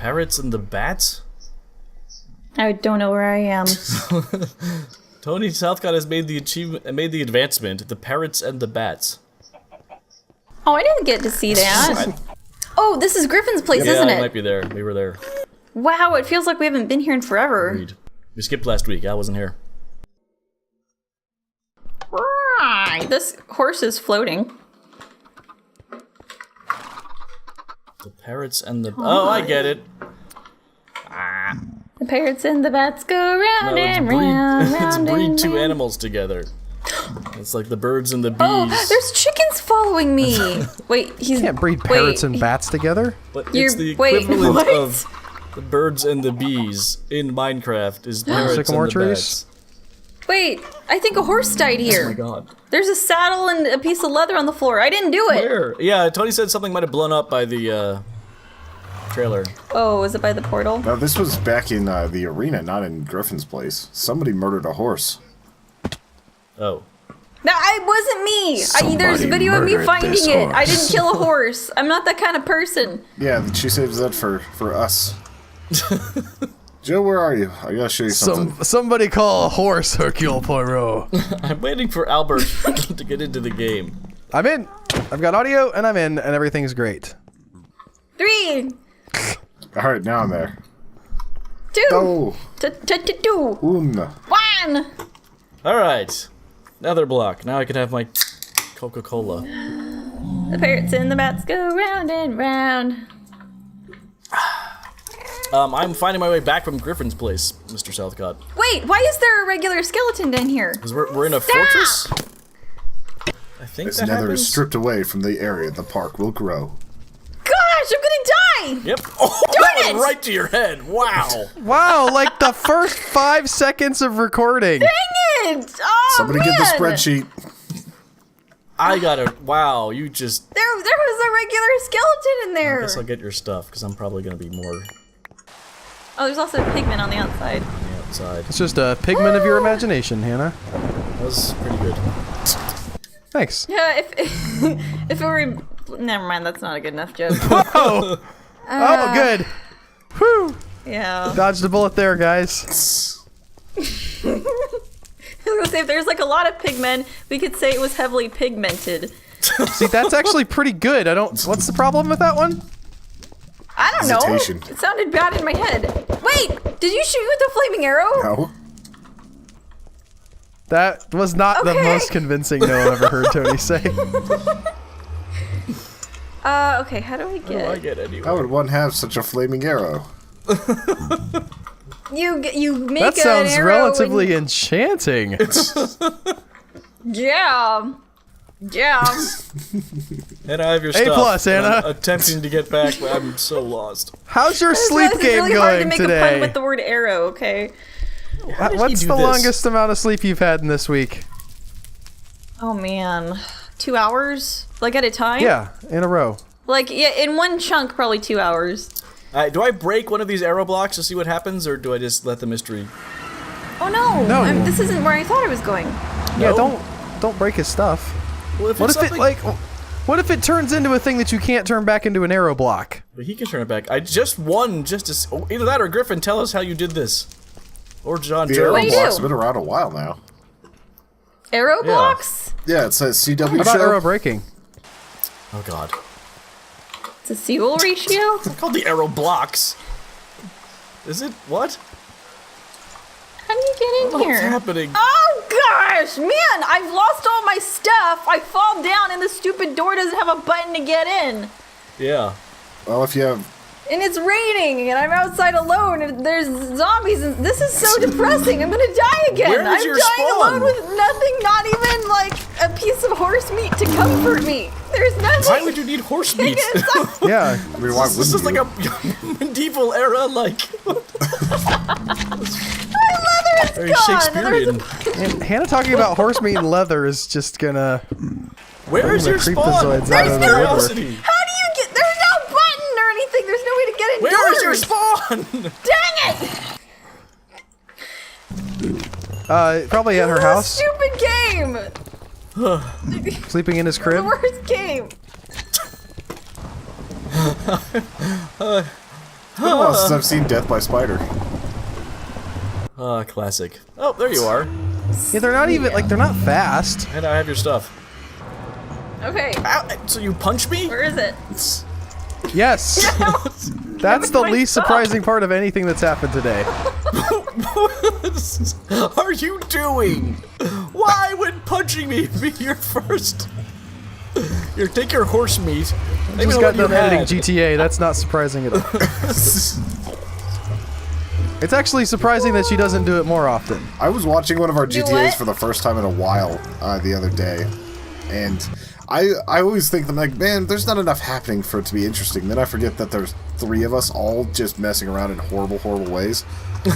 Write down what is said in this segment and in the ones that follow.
parrots and the bats? I don't know where I am. Tony Southcott has made the advancement. The parrots and the bats. Oh, I didn't get to see that. Oh, this is Griffin's place, isn't Yeah, it? it might be there. We were there. Wow, it feels like we haven't been here in forever. Agreed. We skipped last week. I wasn't here. Right. This horse is floating. The parrots and the... Oh, I get it. The parrots and the bats go round and round, It's round breed and two round. animals together. It's like the birds and the bees. Oh, there's chickens following me. Wait, he's... You can't breed parrots and bats together. But You're- it's the wait, equivalent what? of the birds and the bees in Minecraft is parrots Sycamore and the trees? bats. Wait, I think a horse died Oh here. my god. There's a saddle and a piece of leather on the floor. I didn't do it. Where? Yeah, Tony said something might have blown up by the trailer. Oh, was it by the portal? No, this was back in the arena, not in Griffin's place. Somebody murdered a horse. Oh. No, it wasn't me. There's Somebody video of me murdered finding this it. I horse. didn't kill a horse. I'm not that kind of person. Yeah, she saves that for us. Joe, where are you? I gotta show you something. Somebody call a horse, Hercule Poirot. I'm waiting for Albert to get into the game. I'm in. I've got audio, and I'm in, and everything's great. 3, Alright, now I'm there. 2, Oh, 2, un. 1. Alright. Netherblock. Now I can have my Coca-Cola. The parrots and the bats go round and round. I'm finding my way back from Griffin's place, Mr. Southcott. Wait, why is there a regular skeleton down here? Because we're in a fortress? I think As that Nether happens. is stripped away from the area, the park will grow. Gosh, I'm gonna die! Yep. Oh, Darn that it! went right to your head. Wow. Wow, like the first 5 seconds of recording. Dang it! Oh, Somebody man. get the spreadsheet. I got it. Wow, you just... There was a regular skeleton in I there. guess I'll get your stuff, because I'm probably going to be more on Oh, there's also a pigment on the outside. the outside. It's just a pigment of your imagination, Hannah. That was pretty good. Thanks. Yeah, if it were... Never mind, that's not a good enough joke. Oh, oh, good. Whew. Yeah. Dodged a bullet there, guys. I was gonna say, if there's like a lot of pigment, we could say it was heavily pigmented. See, that's actually pretty good. What's the problem with that one? I don't know. Hesitation. It sounded bad in my head. Wait, did you shoot with a flaming arrow? No. That was not the Okay. most convincing no I've ever heard Tony say. Okay, how do I Oh, I get... get anyway. How would one have such a flaming arrow? You make That an sounds arrow relatively enchanting. Yeah. Yeah. And I have your A stuff. plus, and Anna. I'm attempting to get back, but I'm so lost. How's your It's sleep game really hard to going make a pun today? with the word arrow, okay? did he What's do the this? longest amount of sleep you've had in this week? Oh man. 2 hours? Like at a time? Yeah, in a row. Like, yeah, in one chunk, probably 2 hours. Do I break one of these arrow blocks to see what happens, or do I just let the mystery... Oh no! No. This isn't where I thought I was going. Yeah, No? don't break his stuff. Well, if What it's if it something- what if it turns into a thing that you can't turn back into an arrow block? But he can turn it back. I just won just to... either that or Griffin, tell us how you did this. Or John The Joe. arrow What do you block's do? been around a while now. Arrow blocks? Yeah, it says CW How about show. arrow breaking? Oh god. It's a fuel ratio? It's called the arrow blocks. Is it? What? How do you get in What's here? happening? Oh gosh! Man, I've lost all my stuff! I fall down and the stupid door doesn't have a button to get in! Yeah. Well, if you have... And it's raining, and I'm outside alone, and there's zombies, and this is so depressing. I'm gonna die again. Where is I'm your dying spawn? alone with nothing, not even like a piece of horse meat to comfort me. There's nothing. Why would you need horse meat? Yeah. I mean, why This is wouldn't like you? a medieval era, like... My leather is Very gone. There's Shakespearean. And Hannah talking about horse meat and leather is just gonna... Where is the your spawn? creepazoids out Out of of the curiosity. How do you get? There's no button or anything. There's no way to get indoors. Where is your spawn? Dang it! Probably at her This house, stupid game. sleeping in his The crib. worst game. been a while since I've seen Death by Spider. Ah, classic. Oh, there you are. Yeah, they're not even like they're not fast. And I have your stuff. Okay. Ow, so you punch me? Where is it? Yes. That's the least surprising part of anything that's happened today. What are you doing? Why would punching me be your first? Here, take your horse meat. I just got done editing GTA. That's not surprising at all. It's actually surprising that she doesn't do it more often. I was watching one of our Do GTAs what? for the first time in a while the other day, and I always think that, like, man, there's not enough happening for it to be interesting. Then I forget that there's 3 of us all just messing around in horrible, horrible ways.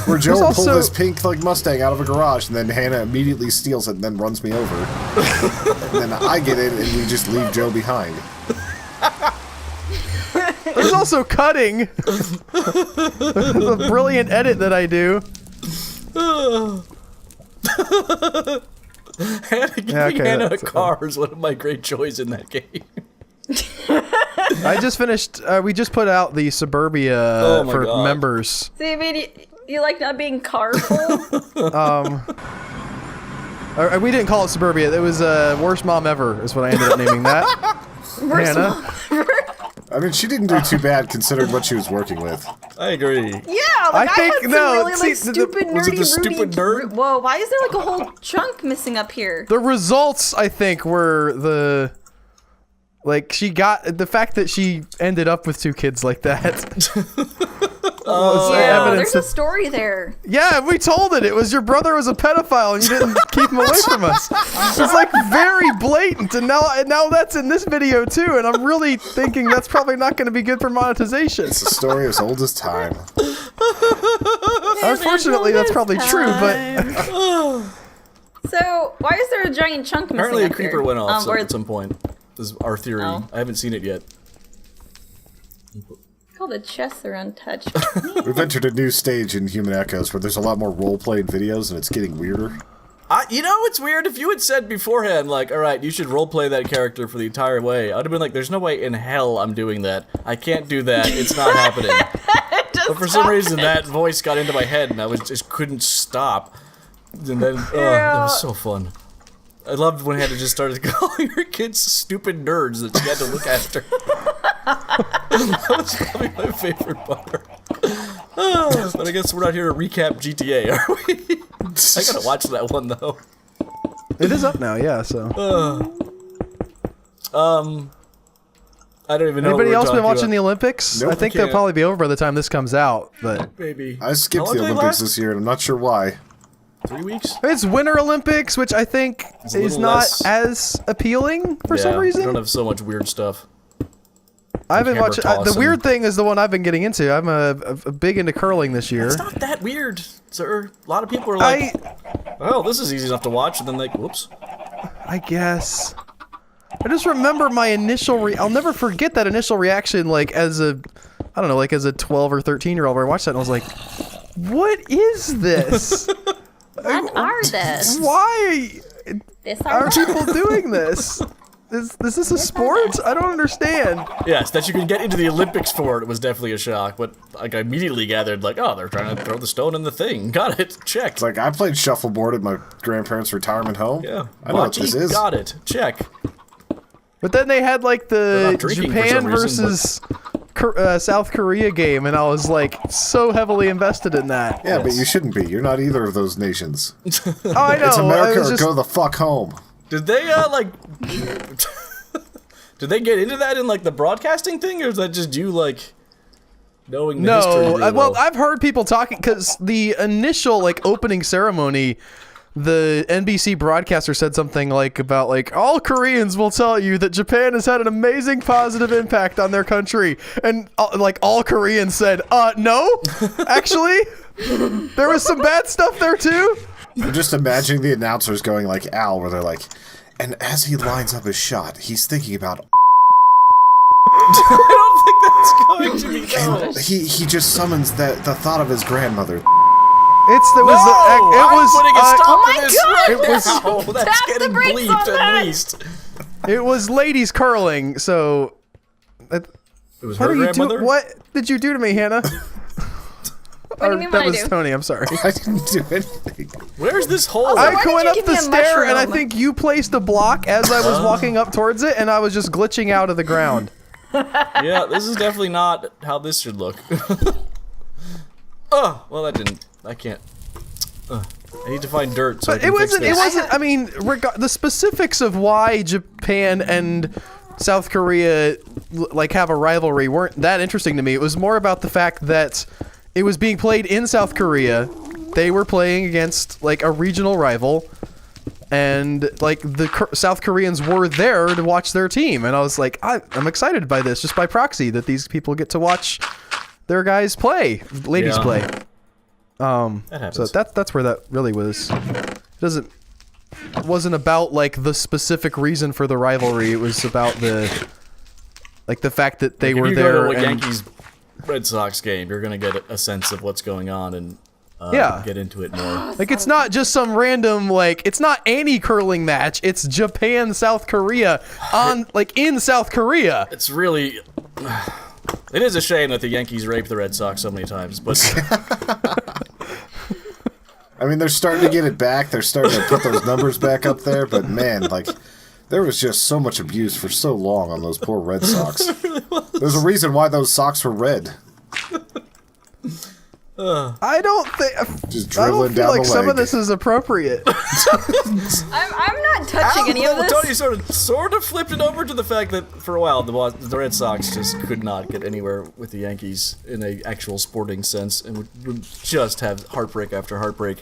Where Joe will pull this pink like Mustang out of a garage, and then Hannah immediately steals it and then runs me over. And then I get in, and we just leave Joe behind. There's also cutting. The brilliant edit that I do. Giving Hannah a car is one of my great joys in that game. I just finished. We just put out the Suburbia for God. members. See, I mean, you like not being carful? We didn't call it Suburbia. It was Worst Mom Ever is what I ended up naming that. Hannah. I mean, she didn't do too bad considering what she was working with. I agree. Yeah, like I think- had some no, really see, like stupid was it nerdy the stupid nerd? Whoa, why is there like a whole chunk missing up here? The results, I think, were the. Like, she got. The fact that she ended up with 2 kids like that. was Yeah, evidence there's a that- story there. Yeah, we told it. It was your brother was a pedophile and you didn't keep him away from us. It's like very blatant, and now that's in this video too. And I'm really thinking that's probably not going to be good for monetization. It's a story as old as time. Unfortunately, that's probably true. But So why is there a giant chunk missing Apparently a up creeper here? went off Where at some point. This is our theory. Oh. I haven't seen it yet. all the chests are untouched. We've entered a new stage in Human Echoes where there's a lot more role-played videos and it's getting weirder. You know, it's weird. If you had said beforehand, like, all right, you should roleplay that character for the entire way, I would have been like, there's no way in hell I'm doing that. I can't do that. It's not happening. But for some reason, that voice got into my head, and I just couldn't stop. And then, that was so fun. I loved when Hannah just started calling her kids stupid nerds that she had to look after. That was probably my favorite part. But I guess we're not here to recap GTA, are we? I gotta watch that one, though. it is up now, yeah. So I don't even know. anybody what we're else been talking watching about. the Olympics? Nope, I think I they'll can't. probably be over by the time this comes out. But Maybe. I skipped How the long do they Olympics last? this year and I'm not sure why. 3 weeks? it's Winter Olympics, which I think a is little not less- as appealing for some We reason. don't have so much weird stuff. I've been hammer watching. toss The and- weird thing is the one I've been getting into. I'm a big into curling this year. It's not that weird, sir. A lot of people are like, oh, this is easy enough to watch, and then like, whoops. I guess. I just remember my initial. I'll never forget that initial reaction. Like as a, I don't know, like as a 12 or 13-year-old, where I watched that and I was like, "What is this? What are this? Why This are people doing this? Is this a sport? I don't understand." Yes, that you can get into the Olympics for it was definitely a shock, but like I immediately gathered like, oh, they're trying to throw the stone in the thing. Got it. Check. It's like I played shuffleboard at my grandparents' retirement home. Yeah. I know what this Bocce, is. Got it. Check. But then they had like They're the not drinking for Japan some reason, versus South Korea game, and I was like so heavily invested in that. Yeah, but Yes. you shouldn't be. You're not either of those nations. Oh, I know. It's I America was or just, go the fuck home. Did they like? Did they get into that in like the broadcasting thing, or is that just you like knowing the history? No, Really well, I've heard people talking because the initial like opening ceremony, the NBC broadcaster said something like about like all Koreans will tell you that Japan has had an amazing positive impact on their country, and like all Koreans said, no, actually, there was some bad stuff there too. I'm just imagining the announcers going like Al, where they're like, and as he lines up his shot, he's thinking about. I don't think that's going to be done. He just summons the thought of his grandmother. It was I'm putting a stop Oh to my this God! right It was- now. That's Tap the getting brakes on bleeped that. at least. it was ladies curling. So It was what her are you grandmother. doing? What did you do to me, Hannah? What do you mean that what I was do? Tony. I'm sorry. I didn't do anything. Where's this hole? Also, I why did went you up give the me a stair, and I mushroom? think you placed a block as I was walking up towards it, and I was just glitching out of the ground. Yeah, this is definitely not how this should look. Oh, well, that didn't. I can't. I need to find dirt so I But can it fix wasn't. It this. wasn't. I mean, the specifics of why Japan and South Korea like have a rivalry weren't that interesting to me. It was more about the fact that it was being played in South Korea. They were playing against like a regional rival, and like the South Koreans were there to watch their team. And I was like, I'm excited by this just by proxy that these people get to watch their guys play, ladies Yeah. play. That happens. So that's where that really was. It wasn't about like the specific reason for the rivalry. It was about the fact that they were if you there. go to a and, Yankees Red Sox game, you're gonna get a sense of what's going on and Yeah. get into it more. like it's not just some random it's not any curling match. It's Japan South Korea in South Korea. It's really. It is a shame that the Yankees rape the Red Sox so many times, but I mean, they're starting to get it back. They're starting to put those numbers back up there. But man, like, there was just so much abuse for so long on those poor Red Sox. There's a reason why those socks were red. I don't think. Just I don't dribbling feel down like the some of leg. this is appropriate. I'm not touching any of this. Tony sort of flipped it over to the fact that for a while the Red Sox just could not get anywhere with the Yankees in a actual sporting sense and would just have heartbreak after heartbreak.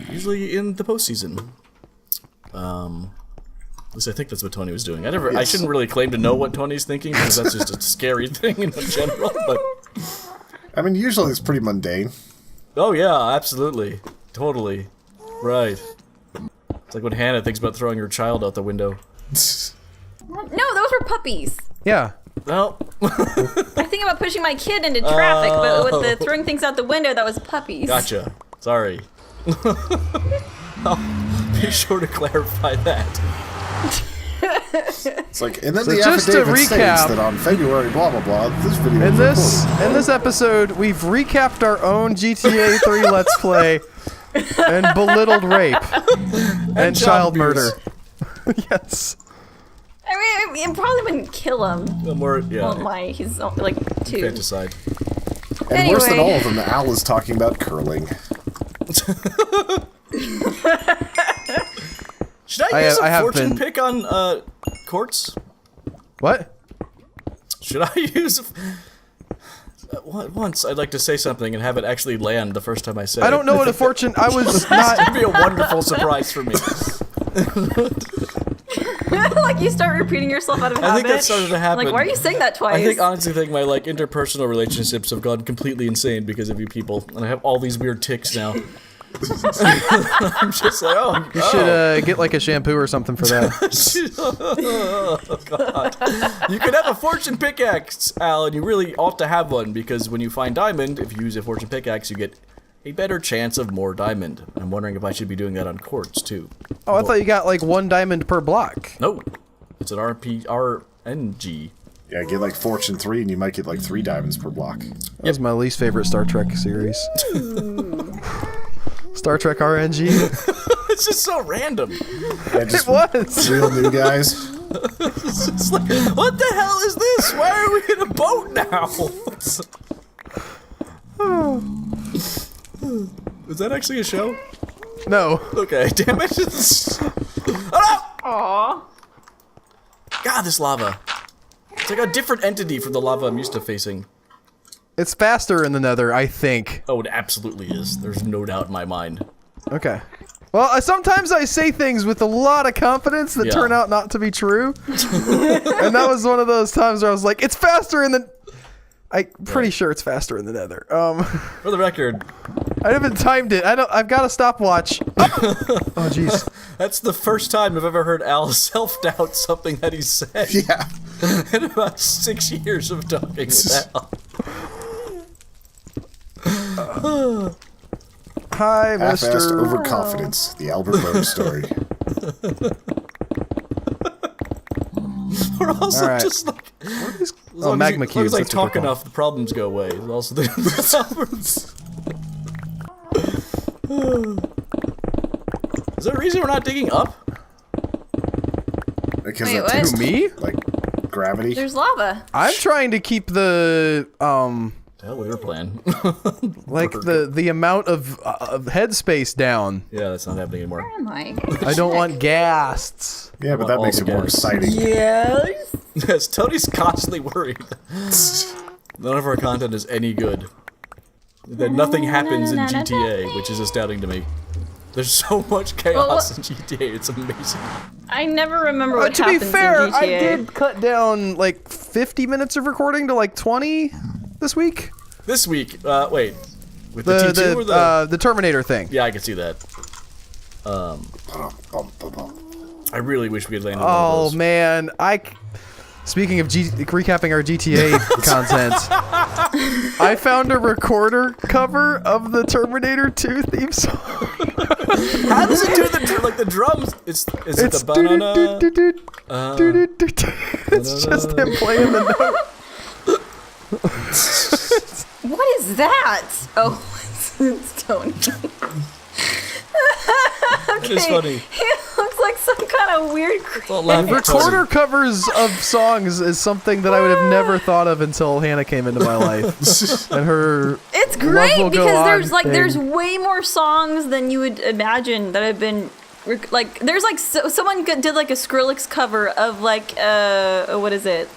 Usually in the postseason. At least I think that's what Tony was doing. I Yes. shouldn't really claim to know what Tony's thinking because that's just a scary thing in general. But I mean, usually it's pretty mundane. oh yeah, absolutely, totally, right. It's like when Hannah thinks about throwing her child out the window. No, those were puppies. Yeah. Well, I think about pushing my kid into traffic, but with the throwing things out the window, that was puppies. gotcha. Sorry. I'll be sure to clarify that. It's like, and then So the just to affidavit states recap- that on February blah blah blah, this video In was recorded. this episode, we've recapped our own GTA 3 Let's Play and belittled rape and child murder. Yes. I mean, it probably wouldn't kill him. More, yeah. Oh my, he's like 2. Infanticide. And worse than Anyway. all of them, Al is talking about curling. Should I use I a have fortune been- pick on quartz? What? Should I use? Once I'd like to say something and have it actually land the first time I say it. I don't know what a fortune. I was It'd not. be a wonderful surprise for me. Like you start repeating yourself out of habit. I think that started to happen. Like, why are you saying that twice? I honestly think my interpersonal relationships have gone completely insane because of you people, and I have all these weird tics now. I'm just like, oh, You should get like a shampoo or something for that. oh god. You can have a fortune pickaxe, Al, and you really ought to have one because when you find diamond, if you use a fortune pickaxe, you get a better chance of more diamond. I'm wondering if I should be doing that on quartz too. Oh, I thought you got like 1 diamond per block. No, it's an RNG. Yeah, get like Fortune 3 and you might get like 3 diamonds per block. That was my least favorite Star Trek series. Star Trek RNG. It's just so random. Yeah, It just was. real new guys. It's like, what the hell is this? Why are we in a boat now? Is that actually a show? No. Okay, damn it. Oh, Aww. no! God, this lava. It's like a different entity from the lava I'm used to facing. It's faster in the Nether, I think. Oh, it absolutely is. There's no doubt in my mind. Okay. Well, sometimes I say things with a lot of confidence that Yeah. turn out not to be true. And that was one of those times where I was like, it's faster in the... I'm pretty sure it's faster in the Nether. For the record, I haven't timed it. I've got a stopwatch. Oh, jeez. that's the first time I've ever heard Al self-doubt something that he said Yeah. in about 6 years of talking with Al. Hi, Half-assed Mr. overconfidence. The Albert Rose story. We're also All right. just like... Oh, magma As long cubes. as I that's what talk they're called. enough, the problems go away. Also, the Is there a reason we're not digging up? Because Wait, it what? takes, Who, me? like, gravity. There's lava. I'm trying to keep the Hell, we were playing. like the amount of headspace down. Yeah, that's not happening anymore. Where am I? I don't want ghasts. Yeah, but that all makes it more the gas. exciting. Yes. Yes, Tony's constantly worried. None of our content is any good. That nothing happens in GTA, which is astounding to me. There's so much chaos in GTA, it's amazing. I never remember what To be happens fair, in GTA. I did cut down like 50 minutes of recording to like 20 this week. This week, wait. With the T2 or The Terminator thing. Yeah, I can see that. I really wish we had landed one of Oh those. man, speaking of recapping our GTA content, I found a recorder cover of the Terminator 2 theme song. How does it do the drums? Is it It's the banana? it's just him playing the note. What is that? Oh, it's Tony. It is funny. He looks like some kind of weird Don't laugh at Tony. Recorder covers of songs is something that I would have never thought of until Hannah came into my life. And her It's Love great Will Go because On there's like thing. there's way more songs than you would imagine that have been like there's like someone did like a Skrillex cover of like what is it?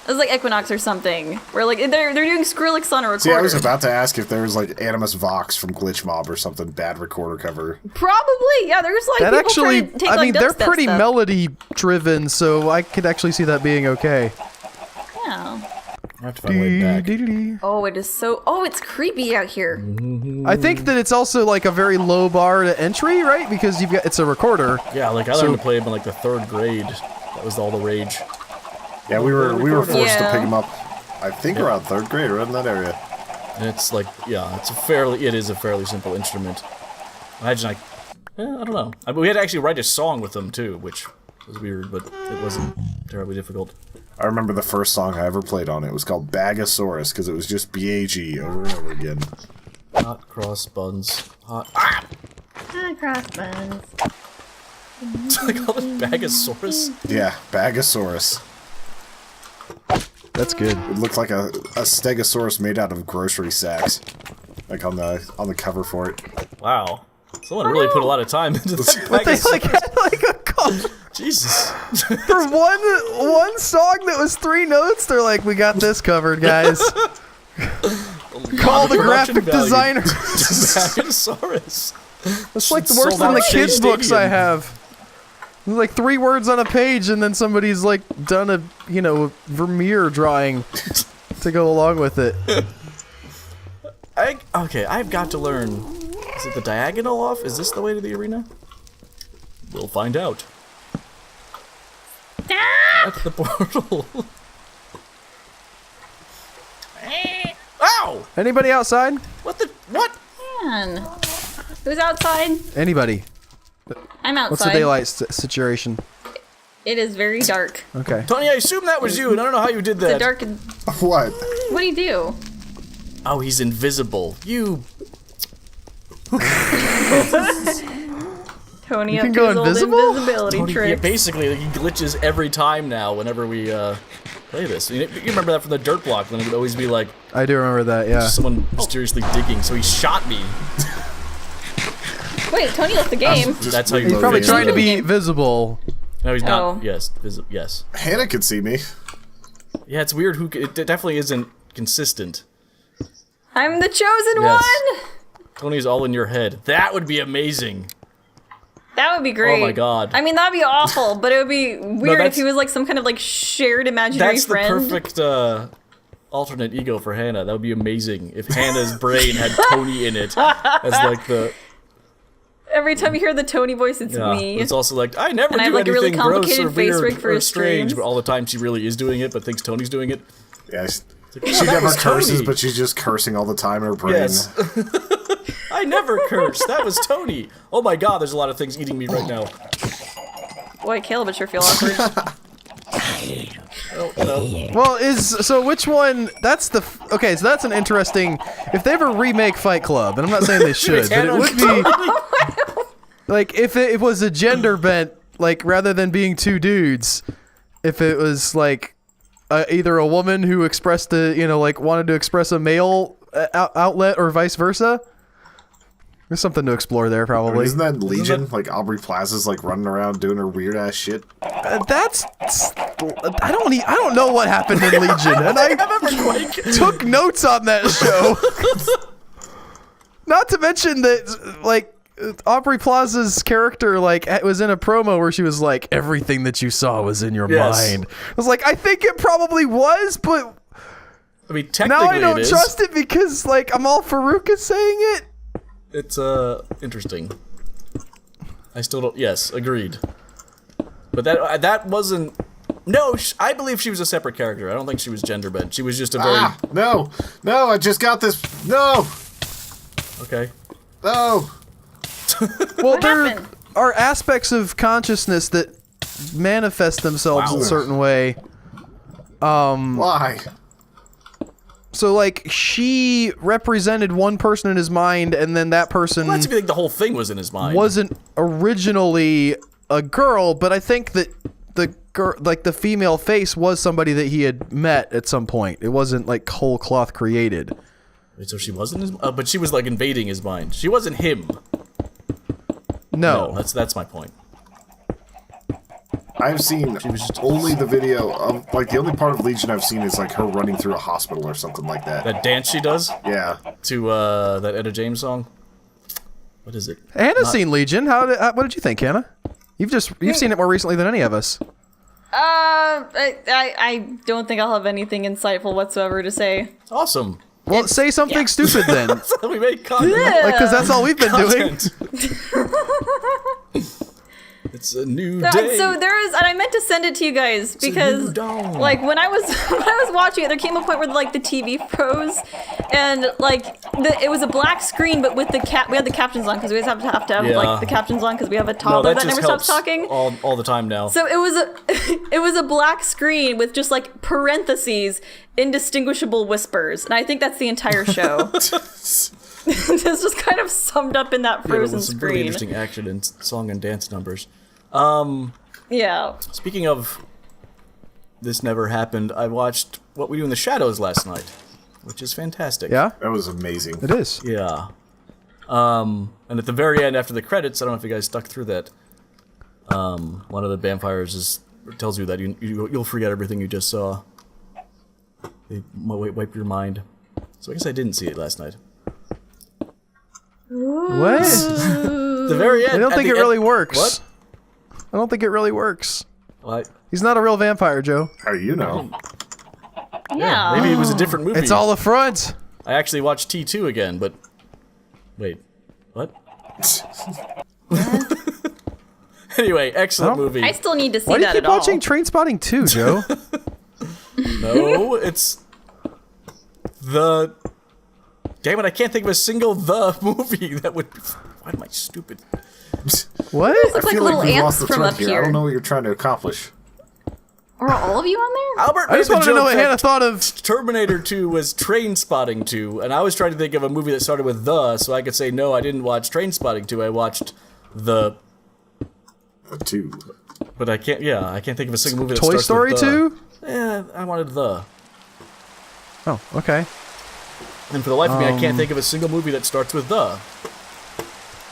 It was like Equinox or something where like they're doing Skrillex on a recorder. See, I was about to ask if there was like Animus Vox from Glitch Mob or something, bad recorder cover. Probably, yeah. There's like that people actually, trying to take, I mean, like, they're dubstep pretty stuff. melody driven, so I could actually see that being okay. Yeah. I have to find a way back. Oh, it is so. Oh, it's creepy out here. I think that it's also like a very low bar to entry, right? Because it's a recorder. Yeah, like I learned to play him in like the 3rd grade. That was all the rage. Yeah, we were forced to Yeah. pick him up. I think around 3rd grade, around that area. And it's like, yeah, it is a fairly simple instrument. Imagine I don't know. I mean, we had to actually write a song with them too, which was weird, but it wasn't terribly difficult. I remember the first song I ever played on it was called Bagosaurus because it was just B-A-G over and over again. Hot cross buns. Hot. Crossbones. I call it Bagosaurus. Yeah, Bagosaurus. That's good. It looked like a stegosaurus made out of grocery sacks, like on the cover for it. Wow. Someone really put a lot of time into that But they Bagosaurus. like had like a call Jesus. for one song that was 3 notes. They're like, we got this covered, guys. Call the graphic designer. Bagosaurus. It's like Sold worse than out the Shea kids' books I Stadium. have. There's like 3 words on a page, and then somebody's like done a Vermeer drawing to go along with it. Okay, I've got to learn. Is it the diagonal off? Is this the way to the arena? We'll find out. That's the portal. Ow! Anybody outside? What the? What? Man. Who's outside? Anybody? I'm outside. What's the daylight situation? It is very dark. Okay. Tony, I assume that was you, and I don't know how you did The that. dark. What? What do you do? Oh, he's invisible. You. Tony You up can to go his old invisible? invisibility Tony, yeah, tricks. basically, he glitches every time now whenever we play this. You remember that from the dirt block when it would always be like I do remember that, yeah. someone mysteriously digging, so he shot me. Wait, Tony left the game. That's how you He's vote. probably Yeah. trying to be visible. No, he's not. Oh. Yes, yes. Hannah could see me. Yeah, it's weird. It definitely isn't consistent. I'm the chosen Yes. one. Tony's all in your head. That would be amazing. That would be great. Oh my God. I mean, that'd be awful, but it would be weird if that's- he was like some kind of like shared imaginary That's friend. the perfect alternate ego for Hannah. That would be amazing if Hannah's brain had Tony in it as like the. Every time you hear the Tony voice, it's Yeah, me. it's also like I never And I do have, like, a really anything gross or complicated face weird rig for or his strange, streams. but all the time she really is doing it, but thinks Tony's doing it. Yeah, Yeah, she that never was curses, Tony. but she's just cursing all the time in her brain. Yes. I never curse. That was Tony. Oh my God, there's a lot of things eating me right now. Boy, Caleb would sure feel awkward. No. Well, so which one? That's the okay. So that's an interesting. If they ever remake Fight Club, and I'm not saying they should, but it would be like if it was a gender bent, like rather than being two dudes, if it was like either a woman who expressed like wanted to express a male outlet or vice versa. There's something to explore there, probably. Isn't that Legion? Like Aubrey Plaza's like running around doing her weird ass shit. I don't know what happened in Legion, and I took notes on that show. Not to mention that, like, Aubrey Plaza's character, like, was in a promo where she was like, "Everything that you saw was in your mind." I was like, I think it probably was, but I mean, technically, now I don't trust it because, like, Amal Farouk is saying it. It's interesting. I still don't. Yes, agreed. But that wasn't. No, I believe she was a separate character. I don't think she was gender bent. She was just a very. No, I just got this. No. Okay. No. Well, there are aspects of consciousness that manifest themselves in a certain way. Why? So, like, she represented one person in his mind, and then that person Well, that's if you think the whole thing was in his mind. wasn't originally a girl, but I think that the female face was somebody that he had met at some point. It wasn't, like, whole cloth created. Wait, so she wasn't his. But she was like invading his mind. She wasn't him. No. That's my point. I've seen only the video of, like, the only part of Legion I've seen is, like, her running through a hospital or something like that. That dance she does Yeah. to that Etta James song. What is it? Hannah's seen Legion. What did you think, Hannah? You've seen it more recently than any of us. I don't think I'll have anything insightful whatsoever to say. Awesome. Well, say something stupid then. That's how we make content. Because that's all we've been doing. It's a new day. So there is, and I meant to send it to you guys because, like, when I was watching it, there came a point where like the TV froze, and like it was a black screen, but with we had the captions on because we always have to have like the captions on because we have a toddler that never stops talking all the time now. So it was a black screen with just like parentheses, indistinguishable whispers, and I think that's the entire show. It's just kind of summed up in that frozen some screen. really interesting action and song and dance numbers. Yeah. Speaking of this never happened, I watched What We Do in the Shadows last night, which is fantastic. Yeah? That was amazing. It is. Yeah. And at the very end, after the credits, I don't know if you guys stuck through that. One of the vampires tells you that you'll forget everything you just saw. They wipe your mind. So I guess I didn't see it last night. What? The very end. I don't think it really works. What? I don't think it really works. Well, He's not a real vampire, Joe. How do you know? Yeah. maybe it was a different movie. It's all a front. I actually watched T2 again, but wait, what? Anyway, excellent movie. I still need to see Why do you that keep at all. watching Trainspotting 2, Joe? No, it's the. Damn it! I can't think of a single the movie that would. Why am I stupid? What? Look like I feel little like we've ants lost the from thread up here. I here. don't know what you're trying to accomplish. Are all of you on there? Albert I just made the want to know joke what that Hannah thought of. Terminator 2 was Trainspotting 2, and I was trying to think of a movie that started with the, so I could say no, I didn't watch Trainspotting 2. I watched the. 2. But I can't. Yeah, I can't think of a single movie that Toy starts Story with 2? Yeah, I wanted the. Oh, okay. And for the life of me, I can't think of a single movie that starts with the.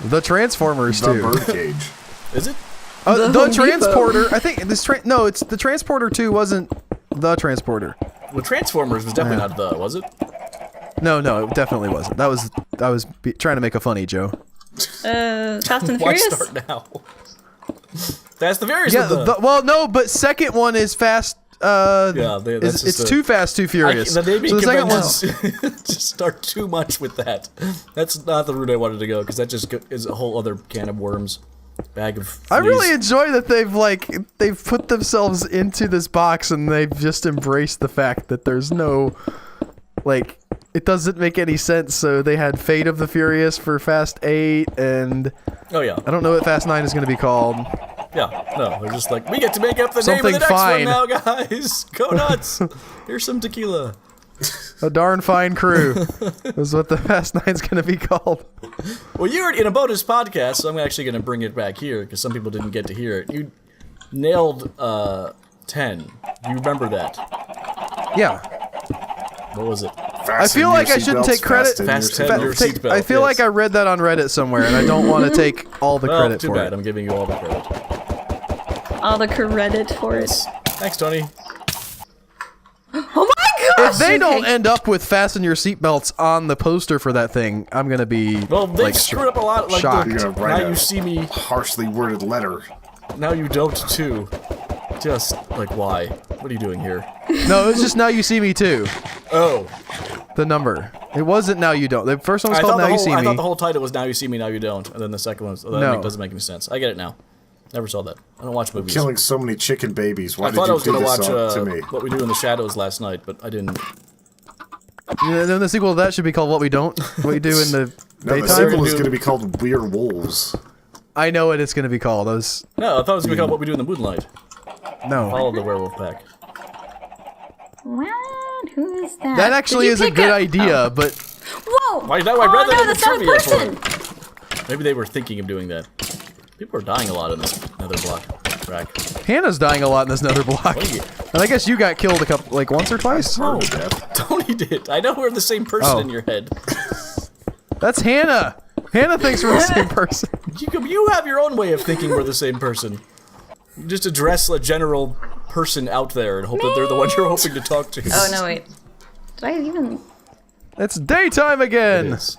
The Transformers The 2. Birdcage. Is it? The Home Depot. Transporter. I think this. No, it's the Transporter 2 wasn't the Transporter. Well, Transformers was definitely not the, was it? No, it definitely wasn't. I was trying to make a funny, Joe. Fast and the Why Furious? start now? That's the Furious. Yeah. with the. Well, no, but second one is Fast. Yeah, that's it's just Too Fast, Too Furious. The naming so the second one's. conventions just start too much with that. That's not the route I wanted to go because that just is a whole other can of worms. Bag of. I fleas. really enjoy that they've put themselves into this box and they've just embraced the fact that there's no it doesn't make any sense. So they had Fate of the Furious for Fast 8 and Oh yeah. I don't know what Fast 9 is going to be called. Yeah, no, they're just like, we get to make up the name of the Something next fine. one now, guys. Go nuts. Here's some tequila. A darn fine crew is what the Fast Nine's going to be called. Well, you're in a bonus podcast, so I'm actually going to bring it back here because some people didn't get to hear it. You nailed 10. Do you remember that? Yeah. What was it? I feel like I shouldn't take credit. Fasten your seatbelt, I feel like yes. I read that on Reddit somewhere, and I don't want to take all the Well, credit too for bad. it. I'm giving you all the credit. All the credit for it. Thanks, Tony. Oh my gosh! If they don't Okay. end up with "fasten your seatbelts" on the poster for that thing, I'm gonna be Well, they've like screwed up a lot. Like, shocked. You're gonna write now a you see me. harshly worded letter. Now you don't too. Just like why? What are you doing here? No, it was just "Now You See Me Too." Oh, The number. It wasn't "Now You Don't." The first one was I called thought, "Now You See I Me." thought the whole title was "Now You See Me, Now You Don't," and then the second one was, No. doesn't make any sense. I get it now. Never saw that. I don't watch movies. Killing so many chicken babies. Why I did thought I you was do gonna this watch to me? What We Do in the Shadows last night, but I didn't. And then the sequel to that should be called "What We Don't." What you do in the No, the daytime. sequel is do- going to be called Weird Wolves. I know what it's gonna be called. Those No, I thought it was gonna be called "What We Do in the Moonlight." no. Follow the werewolf pack. What? Who is that? That actually Did you is a pick good up- idea, but Whoa! Why? No, I read that no, in the that's not a trivia for person. it. Maybe they were thinking of doing that. People are dying a lot in this Netherblock track. Hannah's dying a lot in this Netherblock. What are you- And I guess you got killed a couple, like once or twice. No, to death. Tony did. I know we're the same person Oh. in your head. That's Hannah. Hannah thinks we're the same person. You have your own way of thinking we're the same person. You just address a general person out there and hope that they're the one you're hoping to talk to. Oh no, wait. Did I even? It's daytime It again. is.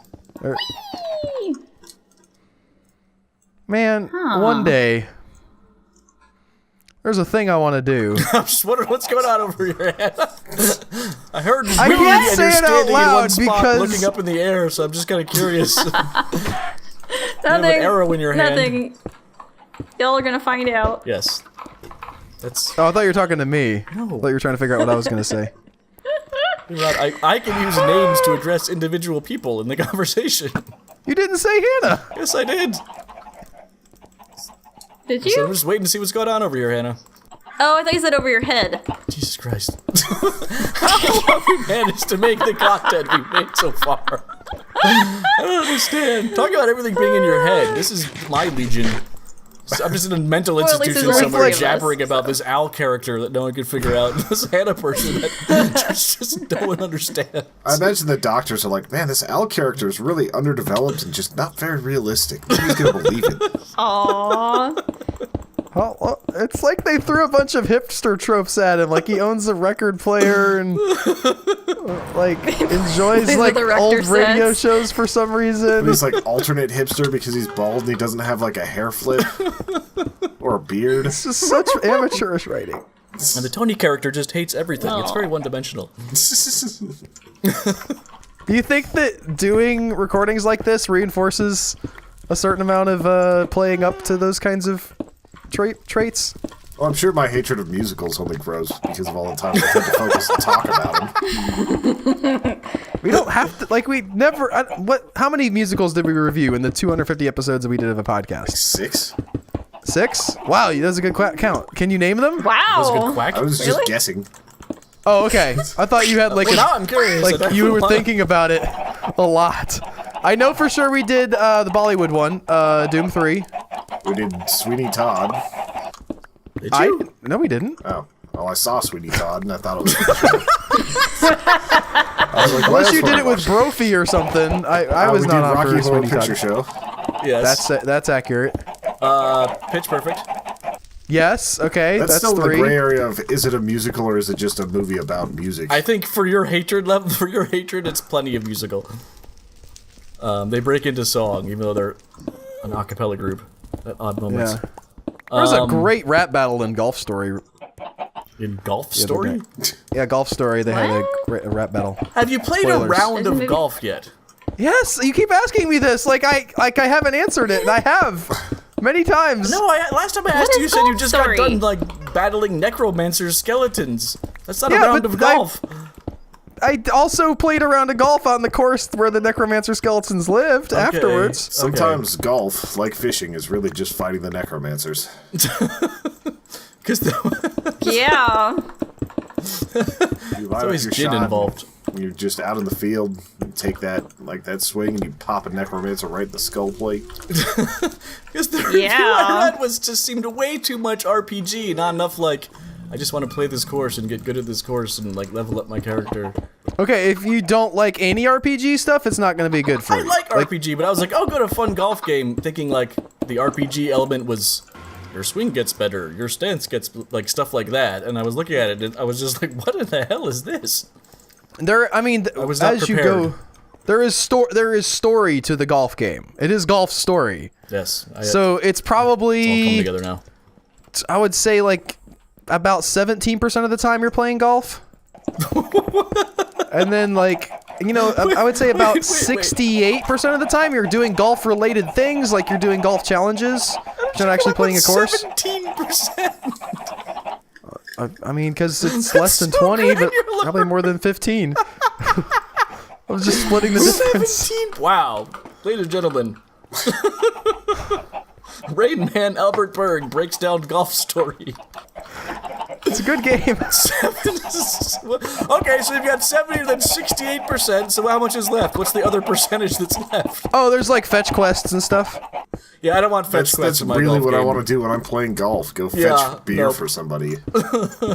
Man, one day there's a thing I want to do. I'm just wondering what's going on over your head. I heard I wind can't and say you're it out standing in one loud spot because- looking up in the air, so I'm just kind of curious. You have Nothing. an arrow in your hand. Nothing. Y'all are gonna find out. Yes. That's. Oh, I thought you were talking to me. No. I thought you were trying to figure out what I was going to say. I can use names to address individual people in the conversation. You didn't say Hannah. Yes, I did. Did So I'm you? just waiting to see what's going on over here, Hannah. Oh, I thought you said over your head. Jesus Christ. How have we managed to make the content we've made so far? I don't understand. Talk about everything being in your head. This is my legion. I'm just in a mental at least institution there's somewhere only 3 of us. jabbering about this owl character that no one could figure out. This Hannah person that just no one understands. I imagine the doctors are like, man, this Al character is really underdeveloped and just not very realistic. Nobody's going to believe it. Aww. Well, it's like they threw a bunch of hipster tropes at him. Like he owns a record player and like enjoys These are like the Rector old radio sets. shows for some reason. He's like alternate hipster because he's bald and he doesn't have like a hair flip or a beard. It's just such amateurish writing. And the Tony character just hates everything. It's very one-dimensional. Do you think that doing recordings like this reinforces a certain amount of playing up to those kinds of traits? Well, I'm sure my hatred of musicals only grows because of all the time I've had to focus and talk about them. We don't have to, like, we never. How many musicals did we review in the 250 episodes that we did of a podcast? 6? 6? Wow, that's a good count. Can you name them? That was a good Wow. quack. I was Really? just guessing. Oh, okay. I thought you had like Well, now I'm curious. I like don't you were know. thinking about it a lot. I know for sure we did the Bollywood one, Doom 3. We did Sweeney Todd. Did you? No, we didn't. Oh. Well, I saw Sweeney Todd and I thought it was. I was like, what Unless else you would did I it with watch? Brophy or something. I was we not did on Rocky for Horror Sweeney Picture Todd. Show. Yes. That's accurate. Pitch Perfect. Yes. Okay. That's That's still the 3. gray area of is it a musical or is it just a movie about music? I think for your hatred level, it's plenty of musical. They break into song, even though they're an a cappella group at odd moments. Yeah. There was a great rap battle in Golf Story. In Golf Story? Yeah, Golf Story. They had What? a rap battle. Have you played Spoilers. a round Isn't of it- golf yet? Yes, you keep asking me this. Like I haven't answered it, and I have many times. No, last time I asked is you, you said you Golf just Story? got done like battling necromancer skeletons. That's not Yeah, a round but of golf. I also played a round of golf on the course where the necromancer skeletons lived afterwards. Sometimes golf, like fishing, is really just fighting the necromancers. Yeah. You There's always gin involved. You're just out in the field, you take that swing, and you pop a necromancer right in the skull plate. Because the review I read just seemed way too much RPG, not enough like, I just want to play this course and get good at this course and like level up my character. Okay, if you don't like any RPG stuff, it's not going to be good for I you. like RPG, but I was like, oh, go to a fun golf game, thinking like the RPG element was your swing gets better, your stance gets like stuff like that, and I was looking at it and I was just like, what in the hell is this? I mean, I was not as prepared. you go, there is story to the golf game. It is golf story. Yes. So it's it's all probably, come together now. I would say like about 17% of the time you're playing golf. And then like, you know, I would say about 68% of the time you're doing golf related things, like you're doing golf challenges. You're not actually playing a course. 17%. I mean, because it's less than 20, but probably more than 15. I was just splitting the difference. 17. Wow. Ladies and gentlemen. Rain Man Albert Berg breaks down golf story. It's a good game. Okay, so you've got 70 and then 68%, so how much is left? What's the other percentage that's left? Oh, there's like fetch quests and stuff. Yeah, I don't want fetch quests That's in my really golf what game. I want to do when I'm playing golf. Go fetch beer for somebody.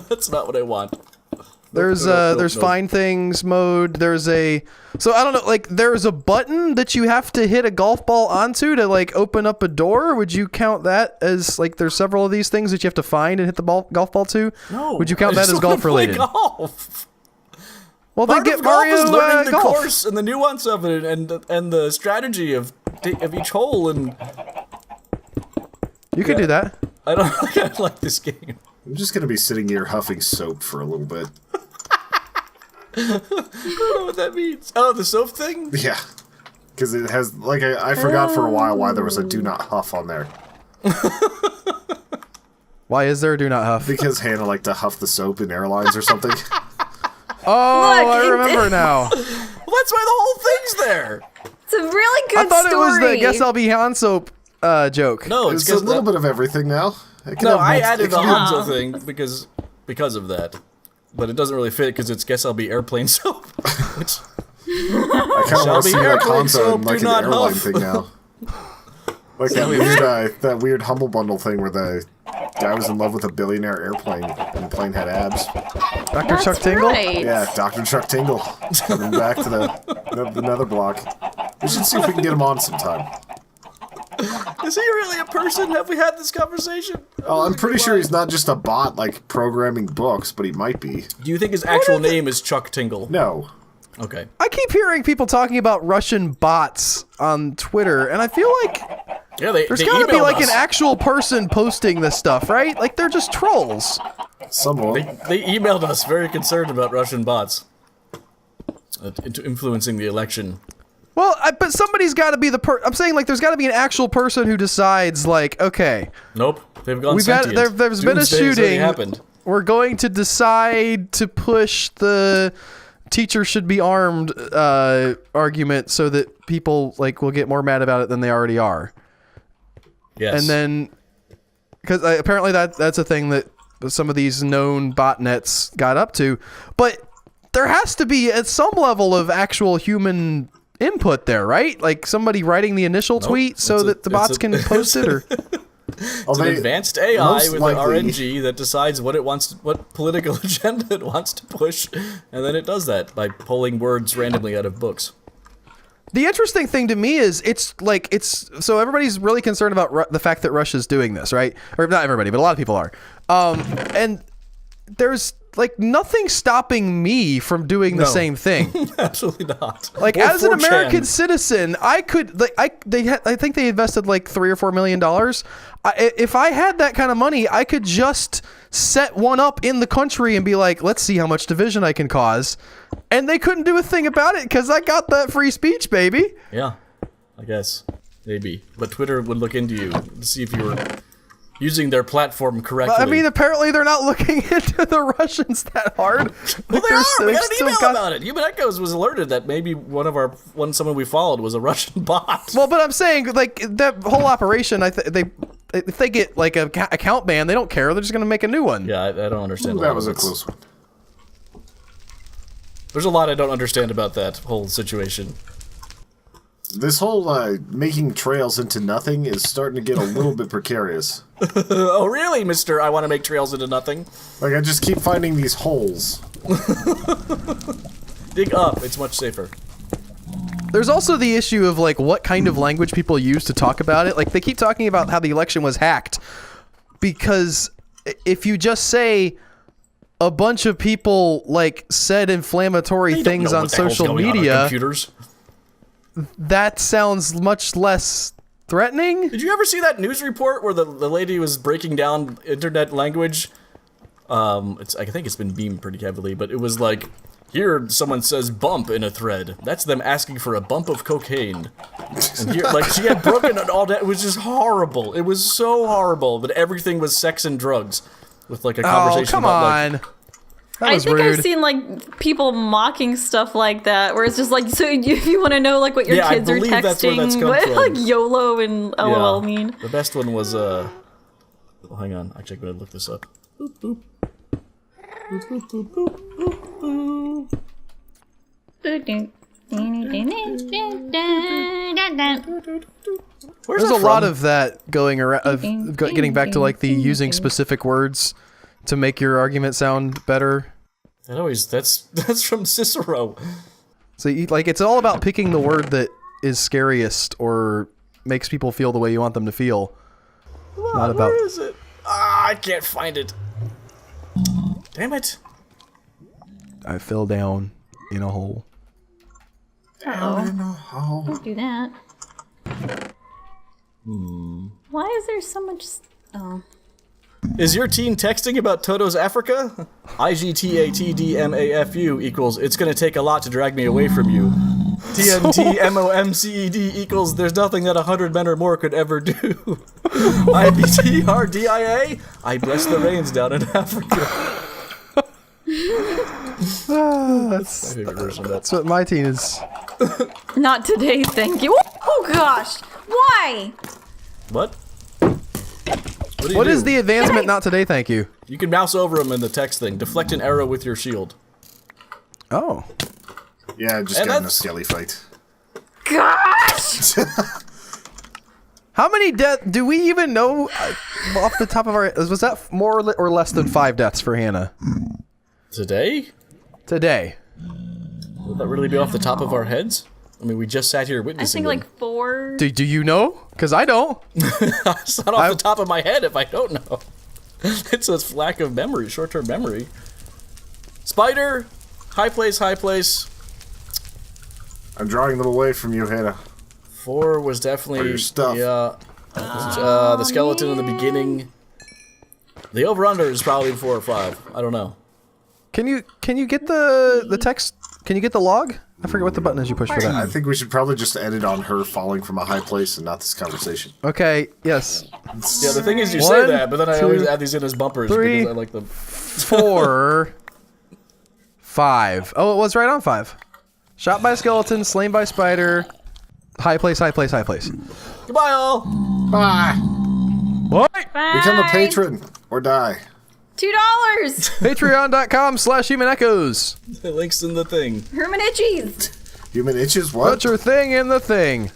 That's not what I want. There's Nope. find things mode. There's a, so I don't know, like there's a button that you have to hit a golf ball onto to like open up a door. Would you count that as like there's several of these things that you have to find and hit the golf ball to? No. Would you count I that just as wanna golf play related? Golf. Well, then Part get of golf Mario is learning the golf. course and the nuance of it and the strategy of each hole, and You could do that. I don't think I like this game. I'm just going to be sitting here huffing soap for a little bit. I don't know what that means. Oh, the soap thing? Yeah. Because it has, like, I forgot for a while why there was a do not huff on there. Why is there a do not huff? Because Hannah liked to huff the soap in airlines or something. Oh, Look, I remember now. Well, that's why the whole thing's there. It's a really good I thought story. it was the Guess I'll Be Han soap joke. No, it's It's a because little bit of everything now. It can No, have I multi- added it the can have- Hanzo thing because of that. But it doesn't really fit because it's Guess I'll Be Airplane Soap. Which, I kind of Shall want to be see like airplane Hanzo soap, in like do an not airline huff. thing now. Like that weird Humble Bundle thing where the guy was in love with a billionaire airplane and the plane had abs. Dr. That's Chuck Tingle? right. Yeah, Dr. Chuck Tingle. Coming back to the Netherblock. We should see if we can get him on sometime. is he really a person? Have we had this conversation? Oh, I'm pretty sure he's not just a bot like programming books, but he might be. Do you think his actual name is Chuck Tingle? No. Okay. I keep hearing people talking about Russian bots on Twitter, and I feel like Yeah, there's gotta be like an actual person posting this stuff, right? Like they're just trolls. Someone. They emailed us very concerned about Russian bots influencing the election. Well, but somebody's got to be I'm saying like there's got to be an actual person who decides like, okay, Nope, they've gone we've got sentient. there's been a Doomsday has already shooting. happened. We're going to decide to push the teacher should be armed argument so that people like will get more mad about it than they already are. Yes. And then because apparently that's a thing that some of these known botnets got up to, but there has to be at some level of actual human input there, right? Like somebody writing the initial tweet so that the bots can post it, or Oh, It's an advanced AI most with likely- an RNG that decides what political agenda it wants to push, and then it does that by pulling words randomly out of books. the interesting thing to me is so everybody's really concerned about the fact that Russia's doing this, right? Or not everybody, but a lot of people are. And there's like nothing stopping me from doing the No. same thing. Absolutely not. Like Or as an 4chan. American citizen, I could like I think they invested like $3 or $4 million. If I had that kind of money, I could just set one up in the country and be like, let's see how much division I can cause. And they couldn't do a thing about it because I got that free speech, baby. Yeah, I guess maybe, but Twitter would look into you to see if you were using their platform correctly. I mean, apparently they're not looking into the Russians that hard. Well, they are. We got an still email about it. Human Echoes was alerted that maybe someone we followed was a Russian bot. Well, but I'm saying, like, that whole operation, if they get, like, a account ban, they don't care. They're just going to make a new one. Yeah, I don't understand. That was a close one. There's a lot I don't understand about that whole situation. This whole making trails into nothing is starting to get a little bit precarious. Oh, really, mister? I want to make trails into nothing. Like, I just keep finding these holes. Dig up. It's much safer. There's also the issue of, like, what kind of language people use to talk about it. Like, they keep talking about how the election was hacked. Because if you just say a bunch of people, like, said inflammatory things on social media, computers. That sounds much less threatening. Did you ever see that news report where the lady was breaking down internet language? I think it's been beamed pretty heavily, but it was like, here someone says bump in a thread. That's them asking for a bump of cocaine. And here, like, she had broken it all down. It was just horrible. It was so horrible, but everything was sex and drugs. With, like, a conversation come about, on. like, That was I think rude. I've seen like people mocking stuff like that, where it's just like, so if you want to know like what your Yeah, I kids are believe that's where that's texting, come what from. like YOLO and LOL mean. The best one was oh, hang on, actually I'm gonna look this up. Boop, boop. Boop, boop, boop, boop, boop, boop. Where's There's that a lot from? of that going around, of getting back to like the using specific words to make your argument sound better. That's from Cicero. So like it's all about picking the word that is scariest or makes people feel the way you want them to feel. Not about. Where is it? Ah, I can't find it. Damn it. I fell down in a hole. Uh-oh. Don't do that. Why is there so much... Oh. Is your teen texting about Toto's Africa? IGTATDMAFU equals, it's gonna take a lot to drag me away from you. TNTMOMCED equals, there's nothing that 100 men or more could ever do. IBTRDIA? I bless the rains down in Africa. That's My favorite version of that. what my teen is. Not today, thank you. Oh gosh! Why? What? What is the advancement? Not today, thank you. You can mouse over them in the text thing. Deflect an arrow with your shield. Oh. Yeah, I just And got in a that's- skelly fight. Gosh! How many deaths do we even know off the top of our? Was that more or less than 5 deaths for Hannah Today? today? Would that really be off the top of our heads? I mean, we just sat here I witnessing think them. like 4. Do you know? Because I don't. It's not off the top of my head if I don't know. It's a lack of memory, short-term memory. Spider, high place, high place. I'm drawing them away from you, Hannah. 4 was definitely Or your stuff. Yeah. The skeleton in the beginning. The over/under is probably 4 or 5. I don't know. Can you get the text? Can you get the log? I forget what the button is you push for I that. think we should probably just edit on her falling from a high place and not this conversation. Okay. Yes. Yeah, the thing is, you say 1, that, but then I 2, always add these in as bumpers 3, because I like them. 4, 5. Oh, it was right on 5. Shot by skeleton, slain by spider. High place, high place, high place. Goodbye, all. Bye! What? Become a patron or die. $2! Patreon.com/humanechoes. The link's in the thing. Herman Itchies! Human itches? What? Put your thing in the thing.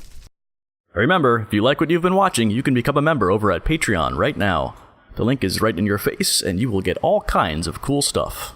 Remember, if you like what you've been watching, you can become a member over at Patreon right now. The link is right in your face, and you will get all kinds of cool stuff.